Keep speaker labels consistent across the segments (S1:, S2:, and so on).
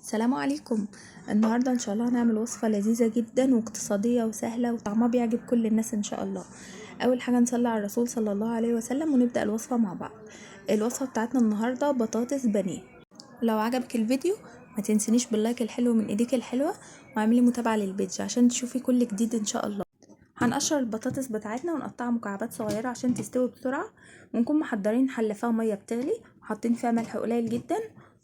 S1: السلام عليكم. النهاردة ان شاء الله هنعمل وصفة لذيذة جدا واقتصادية وسهلة وطعمها بيعجب كل الناس ان شاء الله. اول حاجة نصلي على الرسول صلى الله عليه وسلم ونبدأ الوصفة مع بعض. الوصفة بتاعتنا النهاردة بطاطس بانيه. لو عجبك الفيديو ما تنسنيش باللايك الحلو من ايديك الحلوة، واعملي متابعة للبيج عشان تشوفي كل جديد ان شاء الله. هنقشر البطاطس بتاعتنا ونقطعها مكعبات صغيرة عشان تستوي بسرعة، ونكون محضرين حلة فيها مية بتغلي وحاطين فيها ملح قليل جدا،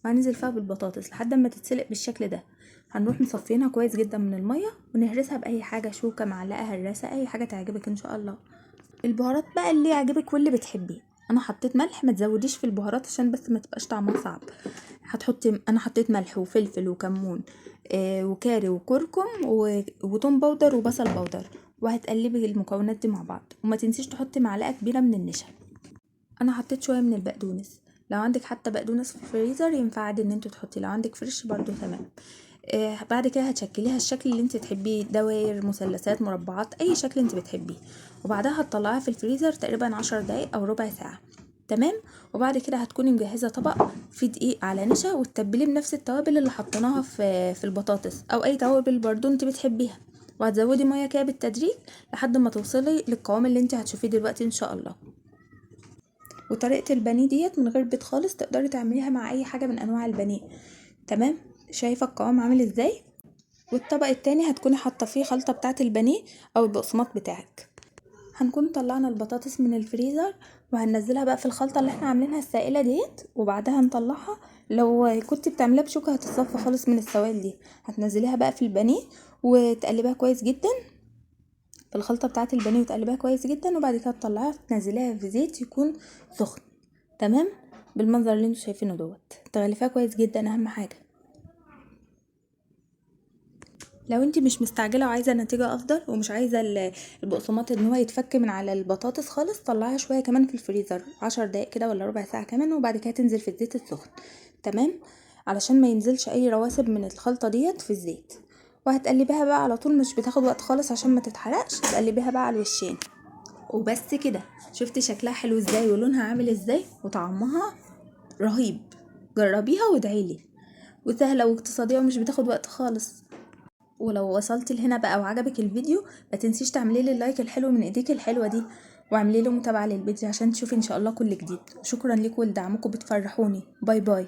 S1: وهننزل فيها بالبطاطس لحد ما تتسلق بالشكل ده. هنروح مصفينها كويس جدا من المية ونهرسها بأي حاجة، شوكة، معلقة، هراسة، أي حاجة تعجبك إن شاء الله. البهارات بقى اللي يعجبك واللي بتحبيه. أنا حطيت ملح، ما تزوديش في البهارات عشان بس ما تبقاش طعمها صعب. أنا حطيت ملح وفلفل وكمون وكاري وكركم وتوم باودر وبصل باودر، وهتقلبي المكونات دي مع بعض، وما تنسيش تحطي معلقة كبيرة من النشا. انا حطيت شويه من البقدونس، لو عندك حتى بقدونس في الفريزر ينفع عادي ان انت تحطي، لو عندك فريش برضو تمام. بعد كده هتشكليها الشكل اللي انت تحبيه، دواير، مثلثات، مربعات، اي شكل انت بتحبيه، وبعدها هتطلعيها في الفريزر تقريبا 10 دقايق او ربع ساعه. تمام. وبعد كده هتكوني مجهزه طبق فيه دقيق على نشا، وتتبليه بنفس التوابل اللي حطيناها في البطاطس، او اي توابل برضو انت بتحبيها، وهتزودي ميه كده بالتدريج لحد ما توصلي للقوام اللي انت هتشوفيه دلوقتي ان شاء الله. وطريقة البانيه ديت من غير بيض خالص، تقدري تعمليها مع اي حاجة من انواع البانيه. تمام. شايفة القوام عامل ازاي؟ والطبق التاني هتكوني حاطة فيه خلطة بتاعة البانيه او البقسماط بتاعك. هنكون طلعنا البطاطس من الفريزر وهننزلها بقى في الخلطة اللي احنا عاملينها السائلة ديت، وبعدها نطلعها. لو كنت بتعمليها بشوكة هتتصفى خالص من السوائل دي. هتنزليها بقى في البانيه وتقلبها كويس جدا في الخلطة بتاعة البانيه، وتقلبها كويس جدا، وبعد كده تطلعيها تنزليها في زيت يكون سخن. تمام. بالمنظر اللي انتوا شايفينه دوت، تغلفيها كويس جدا اهم حاجه. لو انت مش مستعجله وعايزه نتيجه افضل ومش عايزه البقسماط ان هو يتفك من على البطاطس خالص، طلعيها شويه كمان في الفريزر 10 دقايق كده ولا ربع ساعه كمان، وبعد كده تنزل في الزيت السخن. تمام. علشان ما ينزلش اي رواسب من الخلطه ديت في الزيت. وهتقلبيها بقى على طول، مش بتاخد وقت خالص عشان ما تتحرقش، تقلبيها بقى على الوشين وبس كده. شفتي شكلها حلو ازاي ولونها عامل ازاي وطعمها رهيب. جربيها وادعيلي. وسهله واقتصاديه ومش بتاخد وقت خالص. ولو وصلت لهنا بقى وعجبك الفيديو، ما تنسيش تعملي لي اللايك الحلو من ايديك الحلوه دي، واعملي لي متابعه للفيديو عشان تشوفي ان شاء الله كل جديد. شكرا لكم ولدعمكم، بتفرحوني. باي باي.